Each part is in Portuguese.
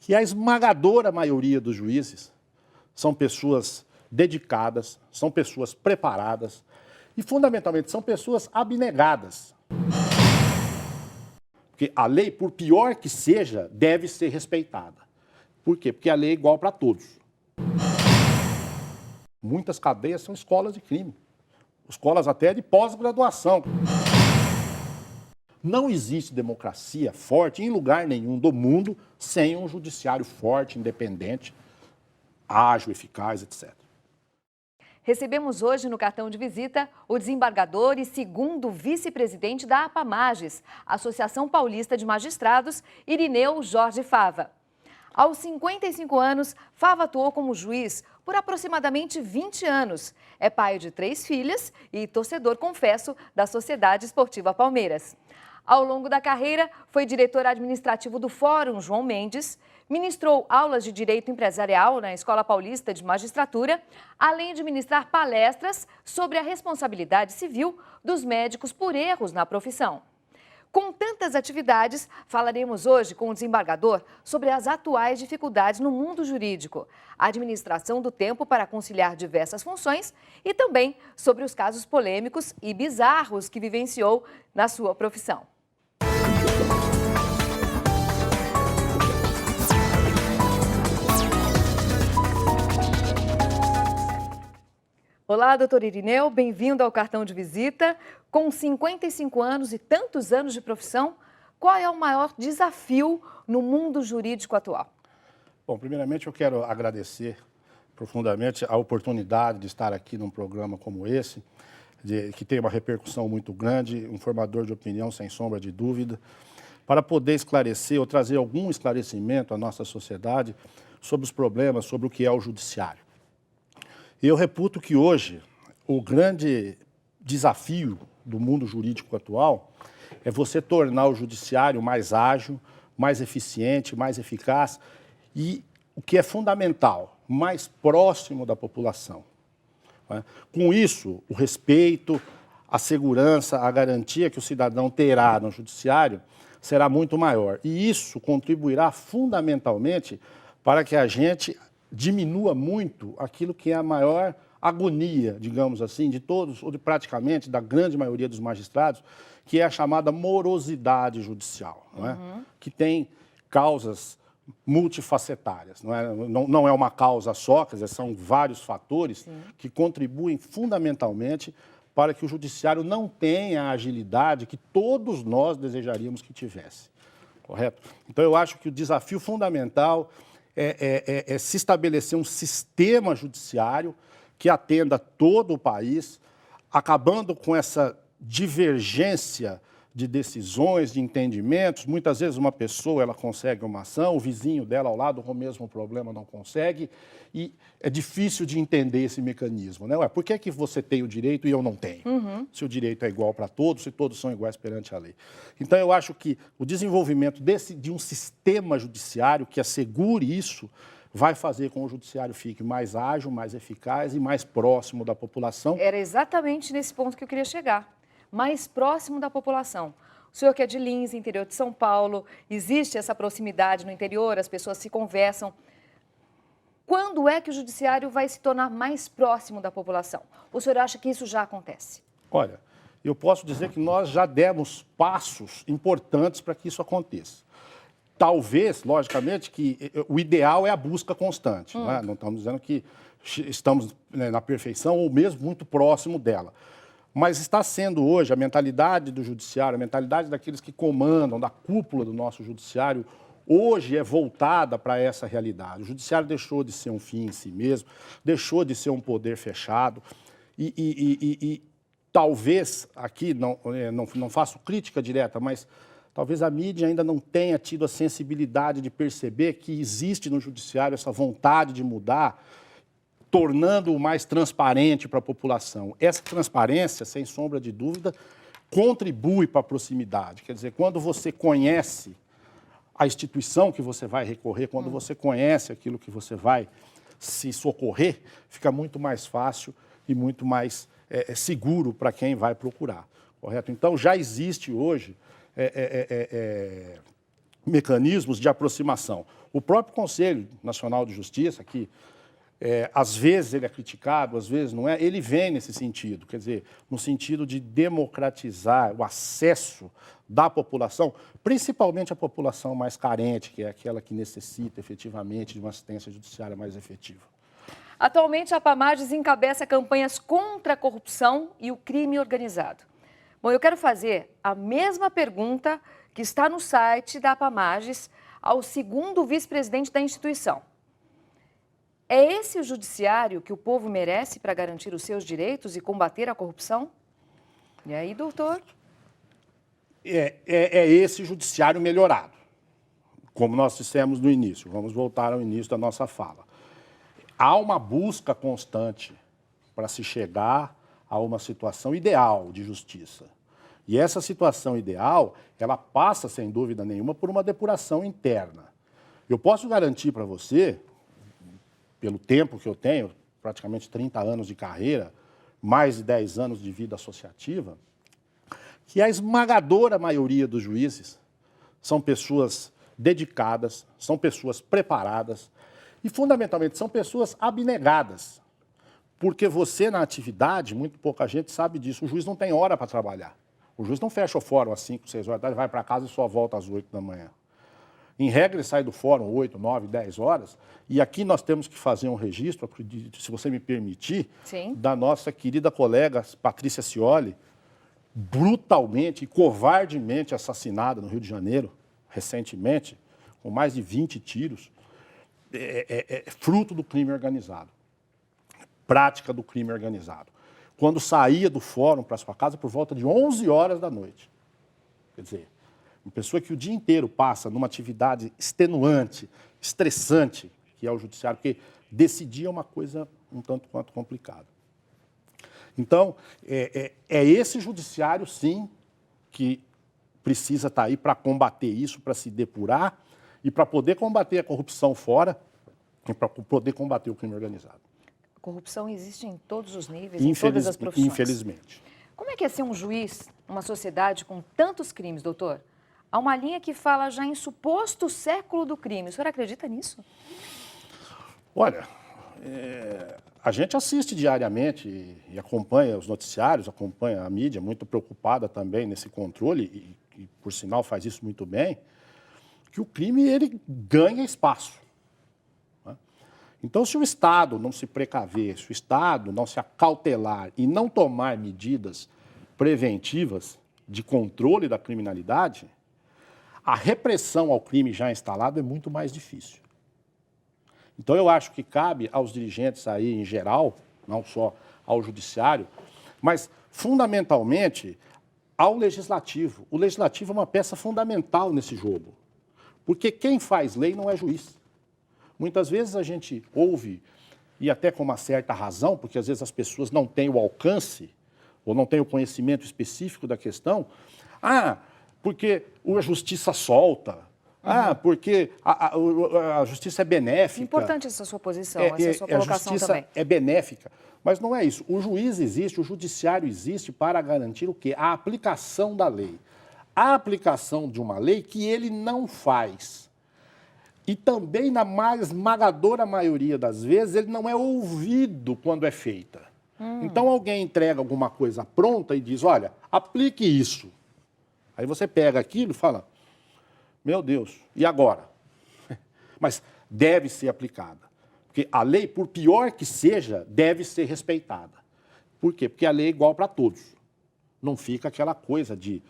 que a esmagadora maioria dos juízes são pessoas dedicadas, são pessoas preparadas e, fundamentalmente, são pessoas abnegadas. Porque a lei, por pior que seja, deve ser respeitada. Por quê? Porque a lei é igual para todos. Muitas cadeias são escolas de crime, escolas até de pós-graduação. Não existe democracia forte em lugar nenhum do mundo sem um judiciário forte, independente, ágil, eficaz, etc. Recebemos hoje no cartão de visita o desembargador e segundo vice-presidente da APAMAGES, Associação Paulista de Magistrados, Irineu Jorge Fava. Aos 55 anos, Fava atuou como juiz por aproximadamente 20 anos. É pai de 3 filhas e torcedor, confesso, da Sociedade Esportiva Palmeiras. Ao longo da carreira, foi diretor administrativo do Fórum João Mendes, ministrou aulas de Direito Empresarial na Escola Paulista de Magistratura, além de ministrar palestras sobre a responsabilidade civil dos médicos por erros na profissão. Com tantas atividades, falaremos hoje com o desembargador sobre as atuais dificuldades no mundo jurídico, a administração do tempo para conciliar diversas funções e também sobre os casos polêmicos e bizarros que vivenciou na sua profissão. Olá, doutor Irineu, bem-vindo ao cartão de visita. Com 55 anos e tantos anos de profissão, qual é o maior desafio no mundo jurídico atual? Bom, primeiramente eu quero agradecer profundamente a oportunidade de estar aqui num programa como esse, que tem uma repercussão muito grande, um formador de opinião sem sombra de dúvida, para poder esclarecer ou trazer algum esclarecimento à nossa sociedade sobre os problemas, sobre o que é o judiciário. Eu reputo que hoje o grande desafio do mundo jurídico atual é você tornar o judiciário mais ágil, mais eficiente, mais eficaz e, o que é fundamental, mais próximo da população. Com isso, o respeito, a segurança, a garantia que o cidadão terá no judiciário será muito maior. E isso contribuirá fundamentalmente para que a gente diminua muito aquilo que é a maior agonia, digamos assim, de todos, ou de praticamente, da grande maioria dos magistrados, que é a chamada morosidade judicial, não é? Que tem causas multifacetárias. Não é uma causa só, quer dizer, são vários fatores que contribuem fundamentalmente para que o judiciário não tenha a agilidade que todos nós desejaríamos que tivesse, correto? Então, eu acho que o desafio fundamental é se estabelecer um sistema judiciário que atenda todo o país, acabando com essa divergência de decisões, de entendimentos. Muitas vezes uma pessoa ela consegue uma ação, o vizinho dela ao lado com o mesmo problema não consegue, e é difícil de entender esse mecanismo, né? Ué, por que você tem o direito e eu não tenho? Se o direito é igual para todos, se todos são iguais perante a lei. Então, eu acho que o desenvolvimento de um sistema judiciário que assegure isso vai fazer com que o judiciário fique mais ágil, mais eficaz e mais próximo da população. Era exatamente nesse ponto que eu queria chegar. Mais próximo da população. O senhor que é de Lins, interior de São Paulo, existe essa proximidade no interior, as pessoas se conversam. Quando é que o judiciário vai se tornar mais próximo da população? O senhor acha que isso já acontece? Olha, eu posso dizer que nós já demos passos importantes para que isso aconteça. Talvez, logicamente, que o ideal é a busca constante. Não é? Não estamos dizendo que estamos na perfeição ou mesmo muito próximo dela. Mas está sendo hoje a mentalidade do judiciário, a mentalidade daqueles que comandam, da cúpula do nosso judiciário, hoje é voltada para essa realidade. O judiciário deixou de ser um fim em si mesmo, deixou de ser um poder fechado e talvez, aqui não faço crítica direta, mas talvez a mídia ainda não tenha tido a sensibilidade de perceber que existe no judiciário essa vontade de mudar, tornando-o mais transparente para a população. Essa transparência, sem sombra de dúvida, contribui para a proximidade. Quer dizer, quando você conhece a instituição que você vai recorrer, quando você conhece aquilo que você vai se socorrer, fica muito mais fácil e muito mais seguro para quem vai procurar, correto? Então, já existe hoje mecanismos de aproximação. O próprio Conselho Nacional de Justiça, que às vezes ele é criticado, às vezes não é, ele vem nesse sentido, quer dizer, no sentido de democratizar o acesso da população, principalmente a população mais carente, que é aquela que necessita efetivamente de uma assistência judiciária mais efetiva. Atualmente, a APAMAGES encabeça campanhas contra a corrupção e o crime organizado. Bom, eu quero fazer a mesma pergunta que está no site da APAMAGES ao segundo vice-presidente da instituição. É esse o judiciário que o povo merece para garantir os seus direitos e combater a corrupção? E aí, doutor? É esse judiciário melhorado, como nós dissemos no início. Vamos voltar ao início da nossa fala. Há uma busca constante para se chegar a uma situação ideal de justiça. E essa situação ideal, ela passa, sem dúvida nenhuma, por uma depuração interna. Eu posso garantir para você, pelo tempo que eu tenho, praticamente 30 anos de carreira, mais de 10 anos de vida associativa, que a esmagadora maioria dos juízes são pessoas dedicadas, são pessoas preparadas e, fundamentalmente, são pessoas abnegadas. Porque você, na atividade, muito pouca gente sabe disso, o juiz não tem hora para trabalhar. O juiz não fecha o fórum às 5, 6 horas da tarde, vai para casa e só volta às 8 da manhã. Em regra, ele sai do fórum 8, 9, 10 horas, e aqui nós temos que fazer um registro, se você me permitir, Sim, da nossa querida colega Patrícia Scioli, brutalmente e covardemente assassinada no Rio de Janeiro, recentemente, com mais de 20 tiros, fruto do crime organizado, prática do crime organizado. Quando saía do fórum para sua casa por volta de 11 horas da noite. Quer dizer, uma pessoa que o dia inteiro passa numa atividade extenuante, estressante, que é o judiciário, porque decidir é uma coisa um tanto quanto complicada. Então, é esse judiciário, sim, que precisa estar aí para combater isso, para se depurar e para poder combater a corrupção fora e para poder combater o crime organizado. a corrupção existe em todos os níveis, em todas as profissões. Infelizmente. Como é que é ser um juiz numa sociedade com tantos crimes, doutor? Há uma linha que fala já em suposto século do crime. O senhor acredita nisso? Olha, a gente assiste diariamente e acompanha os noticiários, acompanha a mídia, muito preocupada também nesse controle, e por sinal faz isso muito bem, que o crime ele ganha espaço. Né? Então, se o Estado não se precaver, se o Estado não se acautelar e não tomar medidas preventivas de controle da criminalidade, a repressão ao crime já instalado é muito mais difícil. Então, eu acho que cabe aos dirigentes aí, em geral, não só ao judiciário, mas, fundamentalmente, ao legislativo. O legislativo é uma peça fundamental nesse jogo, porque quem faz lei não é juiz. Muitas vezes a gente ouve, e até com uma certa razão, porque às vezes as pessoas não têm o alcance ou não têm o conhecimento específico da questão, porque a justiça solta, porque a justiça é benéfica. Importante essa sua posição, essa sua colocação a justiça também. é benéfica, mas não é isso. O juiz existe, o judiciário existe para garantir o quê? A aplicação da lei. A aplicação de uma lei que ele não faz. E também, na mais esmagadora maioria das vezes, ele não é ouvido quando é feita. Então, alguém entrega alguma coisa pronta e diz, olha, aplique isso. Aí você pega aquilo e fala, meu Deus, e agora? Mas deve ser aplicada. Porque a lei, por pior que seja, deve ser respeitada. Por quê? Porque a lei é igual para todos. Não fica aquela coisa de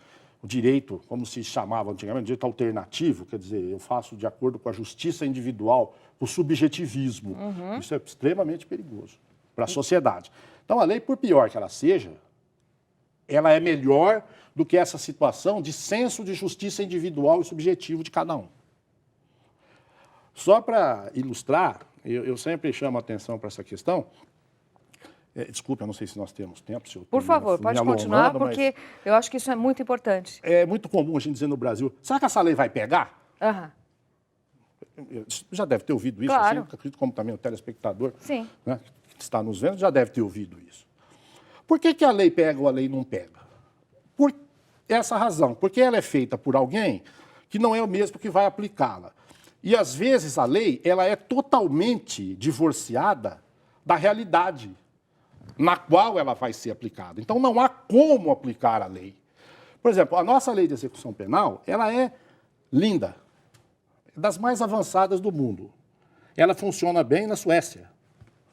o direito, como se chamava antigamente, direito alternativo, quer dizer, eu faço de acordo com a justiça individual, o subjetivismo. Isso é extremamente perigoso para a sociedade. Então, a lei, por pior que ela seja, ela é melhor do que essa situação de senso de justiça individual e subjetivo de cada um. Só para ilustrar, eu sempre chamo a atenção para essa questão. Desculpe, eu não sei se nós temos tempo. Se eu Por favor, pode continuar, porque eu acho que isso é muito importante. É muito comum a gente dizer no Brasil, será que essa lei vai pegar? Já deve ter ouvido isso, claro. Assim, acredito como também o telespectador, Sim. Né, que está nos vendo, já deve ter ouvido isso. Por que a lei pega ou a lei não pega? Por essa razão, porque ela é feita por alguém que não é o mesmo que vai aplicá-la. E, às vezes, a lei ela é totalmente divorciada da realidade na qual ela vai ser aplicada. Então, não há como aplicar a lei. Por exemplo, a nossa lei de execução penal, ela é linda, das mais avançadas do mundo. Ela funciona bem na Suécia,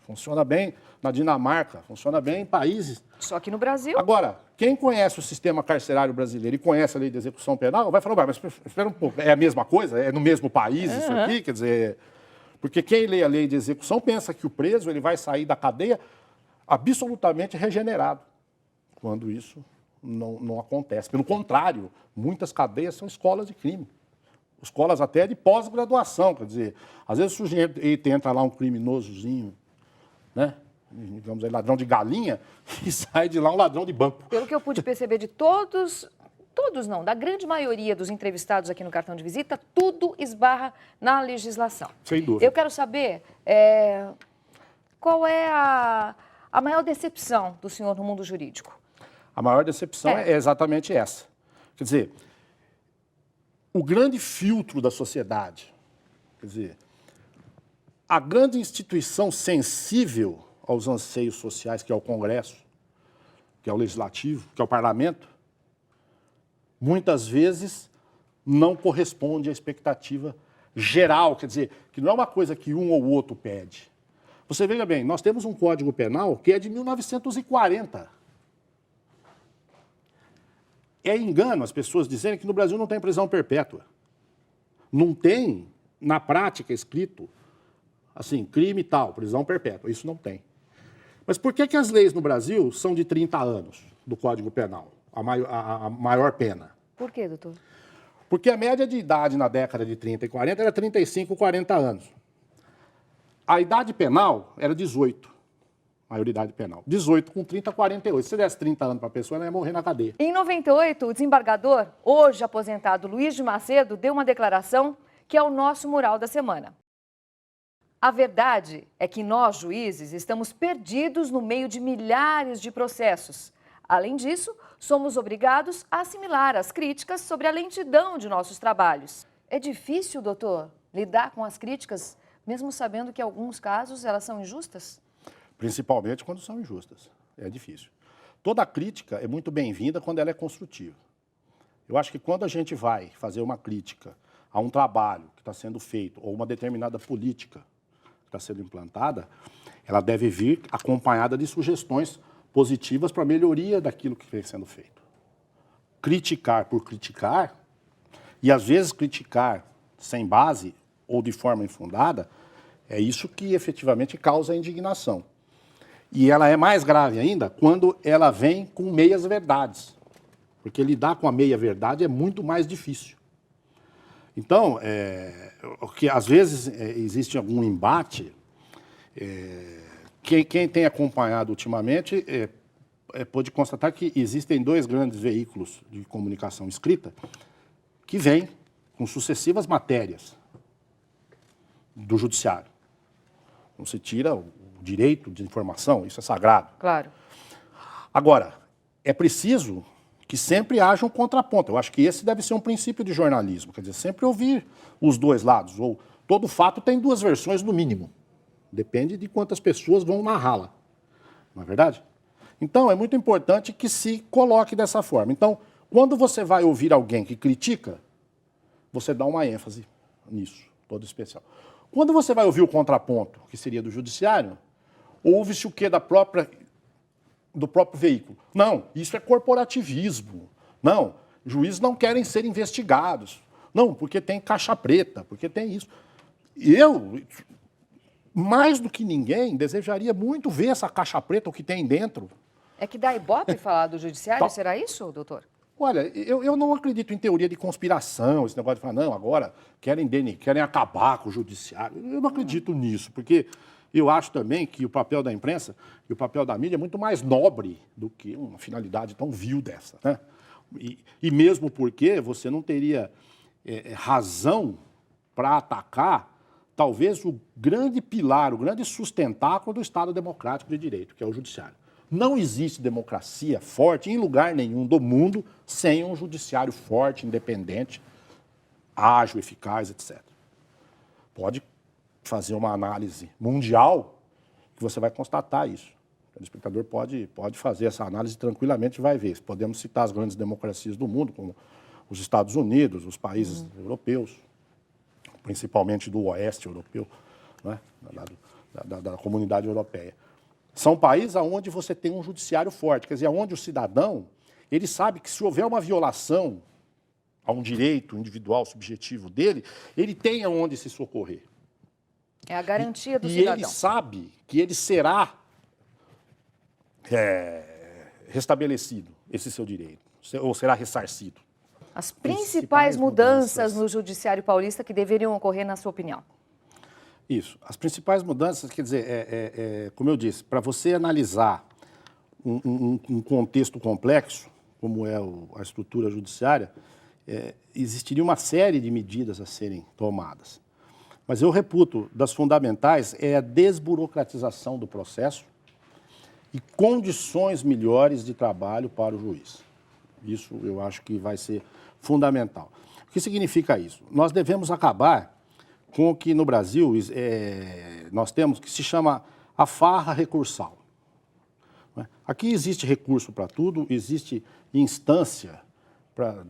funciona bem na Dinamarca, funciona bem em países. Só que no Brasil... Agora, quem conhece o sistema carcerário brasileiro e conhece a lei de execução penal, vai falar, mas espera um pouco, é a mesma coisa? É no mesmo país isso aqui? Quer dizer, porque quem lê a lei de execução pensa que o preso ele vai sair da cadeia absolutamente regenerado, quando isso não acontece. Pelo contrário, muitas cadeias são escolas de crime. Escolas até de pós-graduação, quer dizer, às vezes o sujeito entra lá um criminosozinho, né? Digamos aí, ladrão de galinha, e sai de lá um ladrão de banco. Pelo que eu pude perceber de da grande maioria dos entrevistados aqui no Cartão de Visita, tudo esbarra na legislação. Sem dúvida. Eu quero saber qual é a maior decepção do senhor no mundo jurídico. A maior decepção é exatamente essa. Quer dizer, o grande filtro da sociedade, quer dizer, a grande instituição sensível aos anseios sociais, que é o Congresso, que é o Legislativo, que é o Parlamento, muitas vezes não corresponde à expectativa geral, quer dizer, que não é uma coisa que um ou outro pede. Você veja bem, nós temos um Código Penal que é de 1940. É engano as pessoas dizerem que no Brasil não tem prisão perpétua. Não tem, na prática, escrito, assim, crime e tal, prisão perpétua. Isso não tem. Mas por que as leis no Brasil são de 30 anos do Código Penal, a maior pena? Por quê, doutor? Porque a média de idade na década de 30 e 40 era 35, 40 anos. A idade penal era 18, maioridade penal. 18 com 30, 48. Se você desse 30 anos para a pessoa, ela ia morrer na cadeia. Em 98, o desembargador, hoje aposentado Luiz de Macedo, deu uma declaração que é o nosso mural da semana. A verdade é que nós, juízes, estamos perdidos no meio de milhares de processos. Além disso, somos obrigados a assimilar as críticas sobre a lentidão de nossos trabalhos. É difícil, doutor, lidar com as críticas, mesmo sabendo que em alguns casos elas são injustas? Principalmente quando são injustas. É difícil. Toda crítica é muito bem-vinda quando ela é construtiva. Eu acho que quando a gente vai fazer uma crítica a um trabalho que está sendo feito ou uma determinada política que está sendo implantada, ela deve vir acompanhada de sugestões positivas para a melhoria daquilo que vem sendo feito. Criticar por criticar, e às vezes criticar sem base ou de forma infundada, é isso que efetivamente causa a indignação. E ela é mais grave ainda quando ela vem com meias-verdades, porque lidar com a meia-verdade é muito mais difícil. Então, que às vezes existe algum embate, quem tem acompanhado ultimamente pode constatar que existem dois grandes veículos de comunicação escrita que vêm com sucessivas matérias do judiciário. Não se tira o direito de informação, isso é sagrado. Claro. Agora, é preciso que sempre haja um contraponto. Eu acho que esse deve ser um princípio de jornalismo, quer dizer, sempre ouvir os dois lados. Ou todo fato tem duas versões no mínimo. Depende de quantas pessoas vão narrá-la. Não é verdade? Então, é muito importante que se coloque dessa forma. Então, quando você vai ouvir alguém que critica, você dá uma ênfase nisso, todo especial. Quando você vai ouvir o contraponto, que seria do judiciário, ouve-se o quê do próprio veículo? Não, isso é corporativismo. Não, juízes não querem ser investigados. Não, porque tem caixa preta, porque tem isso. Eu, mais do que ninguém, desejaria muito ver essa caixa preta, o que tem dentro. É que dá ibope falar do judiciário, será isso, doutor? Olha, eu não acredito em teoria de conspiração, esse negócio de falar, não, agora querem acabar com o judiciário. Eu não acredito nisso, porque eu acho também que o papel da imprensa e o papel da mídia é muito mais nobre do que uma finalidade tão vil dessa, né? E mesmo porque você não teria razão para atacar, talvez, o grande pilar, o grande sustentáculo do Estado Democrático de Direito, que é o judiciário. Não existe democracia forte em lugar nenhum do mundo sem um judiciário forte, independente. ágil, eficaz, etc. Pode fazer uma análise mundial que você vai constatar isso. O telespectador pode fazer essa análise tranquilamente e vai ver. Podemos citar as grandes democracias do mundo, como os Estados Unidos, os países europeus, principalmente do oeste europeu, né? da comunidade europeia. São países onde você tem um judiciário forte, quer dizer, onde o cidadão ele sabe que se houver uma violação a um direito individual, subjetivo dele, ele tem aonde se socorrer. É a garantia do cidadão. E ele sabe que ele será restabelecido, esse seu direito, ou será ressarcido. As principais mudanças no Judiciário Paulista que deveriam ocorrer, na sua opinião? Isso. As principais mudanças, quer dizer, como eu disse, para você analisar um contexto complexo, como é a estrutura judiciária, existiria uma série de medidas a serem tomadas. Mas eu reputo, das fundamentais, é a desburocratização do processo e condições melhores de trabalho para o juiz. Isso eu acho que vai ser fundamental. O que significa isso? Nós devemos acabar com o que no Brasil nós temos, que se chama a farra recursal. Aqui existe recurso para tudo, existe instância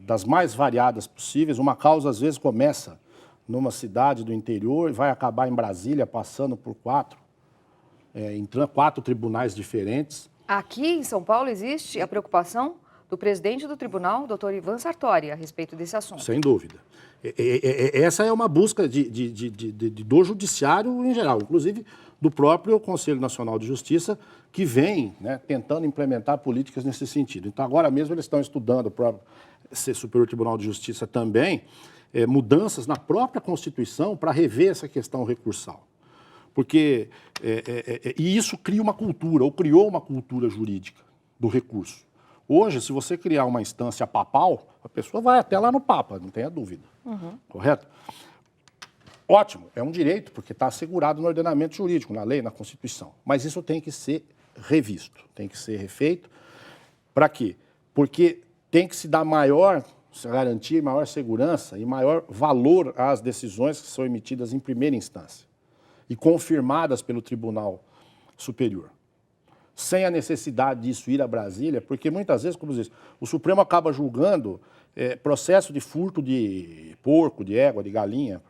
das mais variadas possíveis. Uma causa, às vezes, começa numa cidade do interior e vai acabar em Brasília, passando por quatro tribunais diferentes. Aqui em São Paulo existe a preocupação do presidente do tribunal, doutor Ivan Sartori, a respeito desse assunto. Sem dúvida. Essa é uma busca do judiciário em geral, inclusive do próprio Conselho Nacional de Justiça, que vem tentando implementar políticas nesse sentido. Então, agora mesmo eles estão estudando, o próprio Superior Tribunal de Justiça também, mudanças na própria Constituição para rever essa questão recursal. Porque e isso cria uma cultura, ou criou uma cultura jurídica do recurso. Hoje, se você criar uma instância papal, a pessoa vai até lá no Papa, não tenha dúvida. Correto? Ótimo, é um direito, porque está assegurado no ordenamento jurídico, na lei, na Constituição. Mas isso tem que ser revisto, tem que ser refeito. Para quê? Porque tem que se dar maior garantia, maior segurança e maior valor às decisões que são emitidas em primeira instância e confirmadas pelo Tribunal Superior. Sem a necessidade disso ir a Brasília, porque muitas vezes, como diz, o Supremo acaba julgando processo de furto de porco, de égua, de galinha,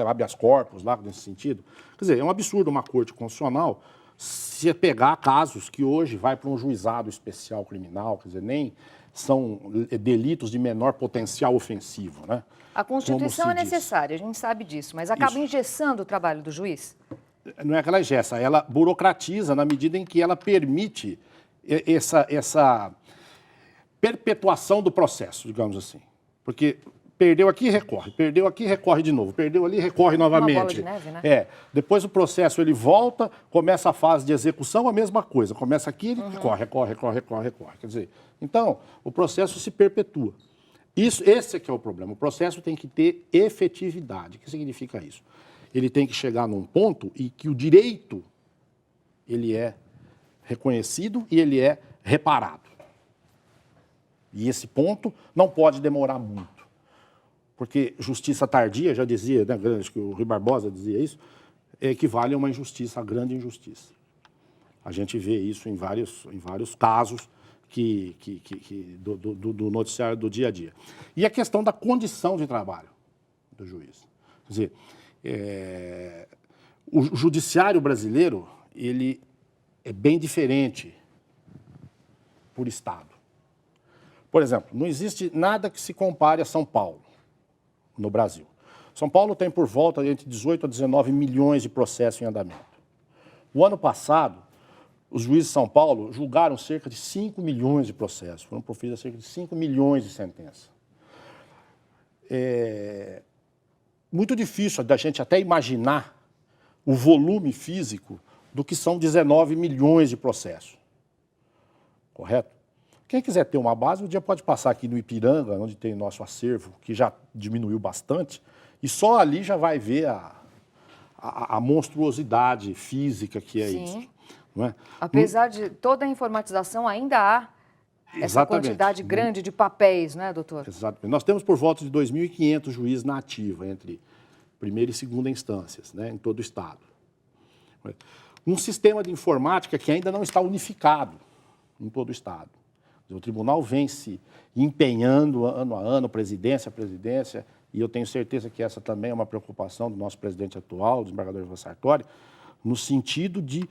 habeas corpus lá nesse sentido. Quer dizer, é um absurdo uma corte constitucional se pegar casos que hoje vai para um juizado especial criminal, quer dizer, nem são delitos de menor potencial ofensivo, né? A Constituição é necessária, a gente sabe disso, mas acaba engessando o trabalho do juiz? Não é que ela engessa, ela burocratiza na medida em que ela permite essa perpetuação do processo, digamos assim. Porque perdeu aqui, recorre de novo, perdeu ali, recorre novamente. Uma bola de neve, né? Depois o processo ele volta, começa a fase de execução, a mesma coisa. Começa aqui, ele recorre. Quer dizer, então, o processo se perpetua. Esse é que é o problema. O processo tem que ter efetividade. O que significa isso? Ele tem que chegar num ponto em que o direito ele é reconhecido e ele é reparado. E esse ponto não pode demorar muito. Porque justiça tardia, já dizia, né, acho que o Rui Barbosa dizia isso, equivale a uma injustiça, a grande injustiça. A gente vê isso em vários casos do noticiário do dia a dia. E a questão da condição de trabalho do juiz. Quer dizer, o judiciário brasileiro ele é bem diferente por estado. Por exemplo, não existe nada que se compare a São Paulo, no Brasil. São Paulo tem por volta entre 18 a 19 milhões de processos em andamento. O ano passado, os juízes de São Paulo julgaram cerca de 5 milhões de processos, foram proferidas cerca de 5 milhões de sentenças. Muito difícil da gente até imaginar o volume físico do que são 19 milhões de processos. Correto? Quem quiser ter uma base, um dia pode passar aqui no Ipiranga, onde tem nosso acervo, que já diminuiu bastante, e só ali já vai ver a monstruosidade física que é isso. Não é? Apesar de toda a informatização, ainda há essa Exatamente. quantidade grande de papéis, né, doutor? Exatamente. Nós temos por volta de 2.500 juízes na ativa, entre primeira e segunda instâncias, né, em todo o Estado. Um sistema de informática que ainda não está unificado em todo o Estado. O tribunal vem se empenhando ano a ano, presidência a presidência, e eu tenho certeza que essa também é uma preocupação do nosso presidente atual, o desembargador Ivan Sartori, no sentido de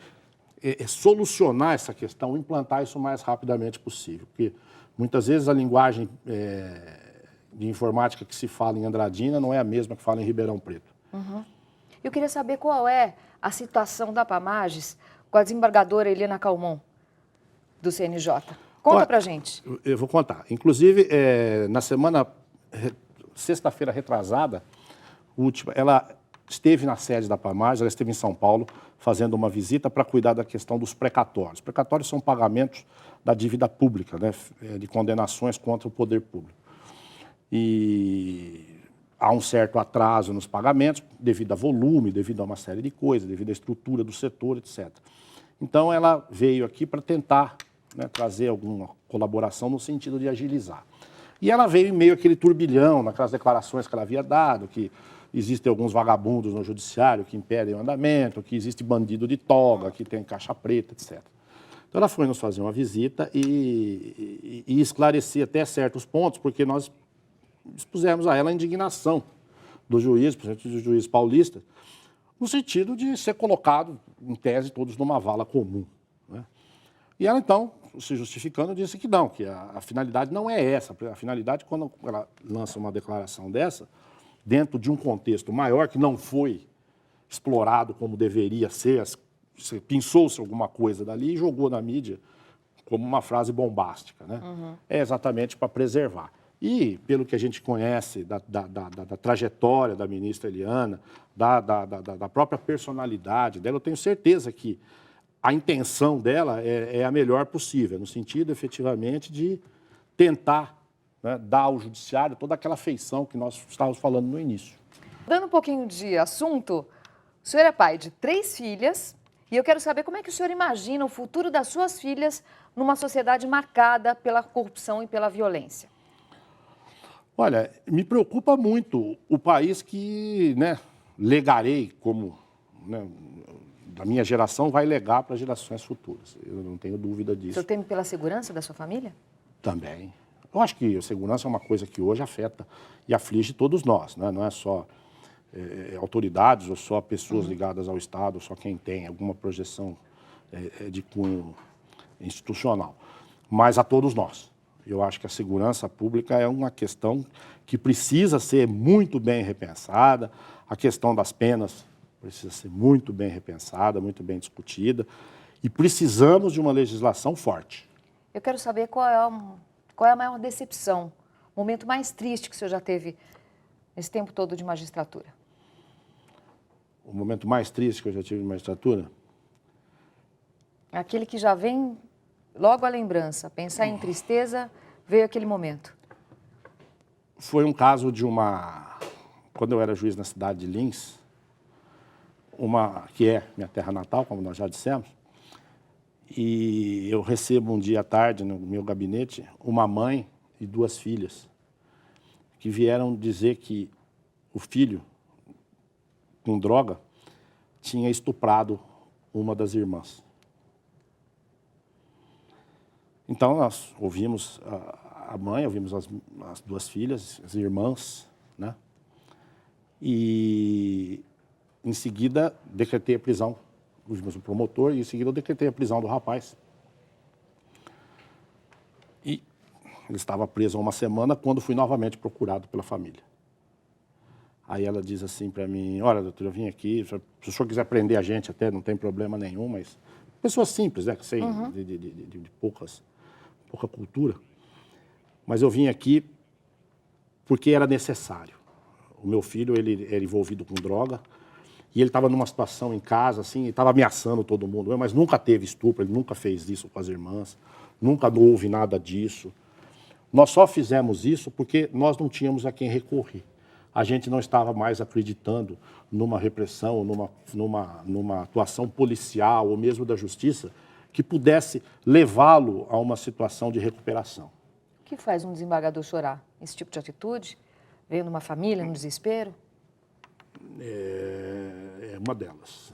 solucionar essa questão, implantar isso o mais rapidamente possível. Porque muitas vezes a linguagem de informática que se fala em Andradina não é a mesma que fala em Ribeirão Preto. Uhum. Eu queria saber qual é a situação da Pamages com a desembargadora Helena Calmon, do CNJ. Conta pra gente. Eu vou contar. Inclusive, na semana, sexta-feira retrasada, última, ela esteve na sede da Pamages, ela esteve em São Paulo, fazendo uma visita para cuidar da questão dos precatórios. Os precatórios são pagamentos da dívida pública, né, de condenações contra o poder público. E há um certo atraso nos pagamentos, devido a volume, devido a uma série de coisas, devido à estrutura do setor, etc. Então, ela veio aqui para tentar, né, trazer alguma colaboração no sentido de agilizar. E ela veio em meio àquele turbilhão, naquelas declarações que ela havia dado, que existem alguns vagabundos no judiciário que impedem o andamento, que existe bandido de toga, que tem caixa preta, etc. Então, ela foi nos fazer uma visita e esclarecer até certos pontos, porque nós expusemos a ela a indignação do juiz, principalmente do juiz paulista, no sentido de ser colocado, em tese, todos numa vala comum, né? E ela, então, se justificando, disse que não, que a finalidade não é essa. A finalidade, quando ela lança uma declaração dessa, dentro de um contexto maior, que não foi explorado como deveria ser, pensou-se alguma coisa dali e jogou na mídia como uma frase bombástica, né? Uhum. É exatamente para preservar. E, pelo que a gente conhece da trajetória da ministra Eliana, da própria personalidade dela, eu tenho certeza que a intenção dela é a melhor possível, no sentido, efetivamente, de tentar, né, dar ao judiciário toda aquela feição que nós estávamos falando no início. Dando um pouquinho de assunto, o senhor é pai de 3 filhas e eu quero saber como é que o senhor imagina o futuro das suas filhas numa sociedade marcada pela corrupção e pela violência. Olha, me preocupa muito o país que, né, legarei como, né, da minha geração, vai legar para gerações futuras. Eu não tenho dúvida disso. O senhor teme pela segurança da sua família? Também. Eu acho que a segurança é uma coisa que hoje afeta e aflige todos nós, né? Não é só autoridades ou só pessoas ligadas ao Estado, ou só quem tem alguma projeção de cunho institucional, mas a todos nós. Eu acho que a segurança pública é uma questão que precisa ser muito bem repensada, a questão das penas precisa ser muito bem repensada, muito bem discutida, e precisamos de uma legislação forte. Eu quero saber qual é a maior decepção, o momento mais triste que o senhor já teve nesse tempo todo de magistratura. O momento mais triste que eu já tive de magistratura? Aquele que já vem logo a lembrança, pensar em tristeza, veio aquele momento. Foi um caso de quando eu era juiz na cidade de Lins, que é minha terra natal, como nós já dissemos, e eu recebo um dia à tarde no meu gabinete uma mãe e 2 filhas que vieram dizer que o filho, com droga, tinha estuprado uma das irmãs. Então, nós ouvimos a mãe, ouvimos as 2 filhas, as irmãs, né? E, em seguida, decretei a prisão, ouvimos o promotor, e, em seguida, eu decretei a prisão do rapaz. E ele estava preso há uma semana, quando fui novamente procurado pela família. Aí ela diz assim para mim: olha, doutor, eu vim aqui, se o senhor quiser prender a gente até, não tem problema nenhum, mas... Pessoas simples, né, sem de pouca cultura. Mas eu vim aqui porque era necessário. O meu filho, ele era envolvido com droga e ele estava numa situação em casa, assim, e estava ameaçando todo mundo, mas nunca teve estupro, ele nunca fez isso com as irmãs, nunca houve nada disso. Nós só fizemos isso porque nós não tínhamos a quem recorrer. A gente não estava mais acreditando numa repressão, numa atuação policial ou mesmo da justiça que pudesse levá-lo a uma situação de recuperação. O que faz um desembargador chorar? Esse tipo de atitude? Vendo uma família no desespero? É uma delas.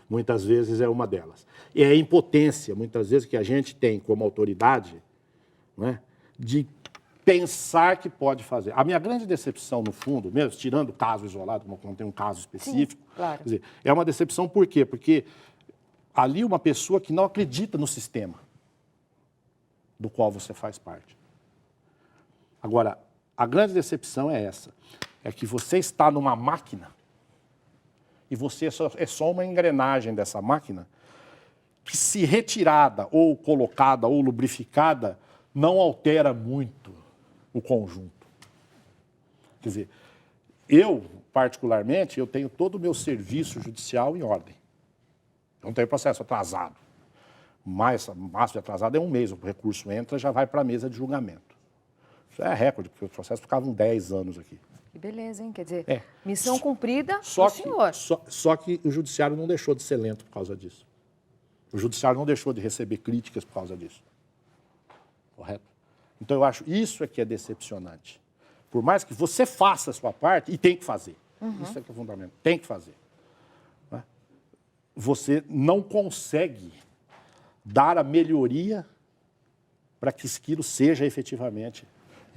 Muitas vezes é uma delas. E é a impotência, muitas vezes, que a gente tem como autoridade, não é, de pensar que pode fazer. A minha grande decepção, no fundo, mesmo tirando o caso isolado, não tem um caso específico, sim, claro. Quer dizer, é uma decepção por quê? Porque ali uma pessoa que não acredita no sistema do qual você faz parte. Agora, a grande decepção é essa, é que você está numa máquina e você é só uma engrenagem dessa máquina que, se retirada ou colocada ou lubrificada, não altera muito o conjunto. Quer dizer, eu, particularmente, eu tenho todo o meu serviço judicial em ordem. Eu não tenho processo atrasado. Mas o máximo de atrasado é um mês. O recurso entra, já vai para a mesa de julgamento. Isso é recorde, porque os processos ficavam 10 anos aqui. Que beleza, hein? Quer dizer, missão cumprida do senhor. Só que o judiciário não deixou de ser lento por causa disso. O judiciário não deixou de receber críticas por causa disso. Correto? Então, eu acho isso é que é decepcionante. Por mais que você faça a sua parte, e tem que fazer. Isso é que é fundamental. Tem que fazer. Né? Você não consegue dar a melhoria para que aquilo seja efetivamente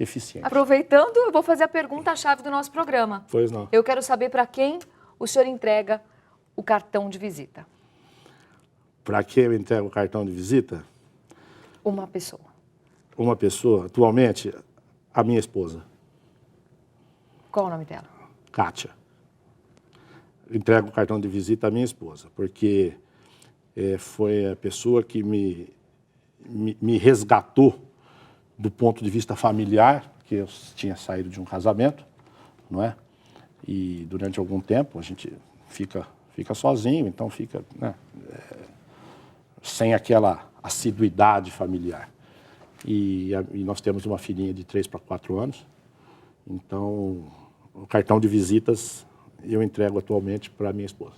eficiente. Aproveitando, eu vou fazer a pergunta-chave do nosso programa. Pois não. Eu quero saber para quem o senhor entrega o cartão de visita. Para quem eu entrego o cartão de visita? Uma pessoa. Uma pessoa, atualmente, a minha esposa. Qual o nome dela? Kátia. Entrego o cartão de visita à minha esposa, porque foi a pessoa que me resgatou do ponto de vista familiar, porque eu tinha saído de um casamento, não é? E durante algum tempo a gente fica sozinho, então fica, né, sem aquela assiduidade familiar. E nós temos uma filhinha de 3 para 4 anos, então o cartão de visitas eu entrego atualmente para minha esposa.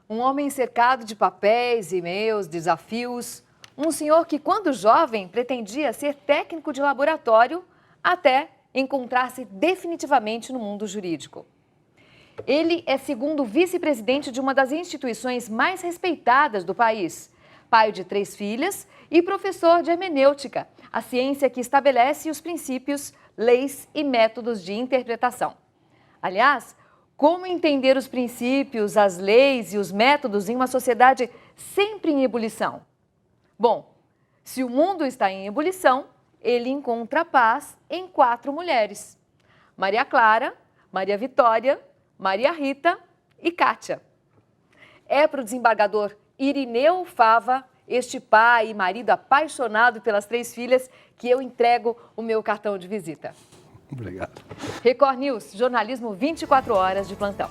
Um homem cercado de papéis, e-mails, desafios. Um senhor que, quando jovem, pretendia ser técnico de laboratório até encontrar-se definitivamente no mundo jurídico. Ele é segundo vice-presidente de uma das instituições mais respeitadas do país, pai de 3 filhas e professor de hermenêutica, a ciência que estabelece os princípios, leis e métodos de interpretação. Aliás, como entender os princípios, as leis e os métodos em uma sociedade sempre em ebulição? Bom, se o mundo está em ebulição, ele encontra paz em 4 mulheres: Maria Clara, Maria Vitória, Maria Rita e Kátia. É para o desembargador Irineu Fava, este pai e marido apaixonado pelas 3 filhas, que eu entrego o meu cartão de visita. Obrigado. Record News, jornalismo 24 horas de plantão.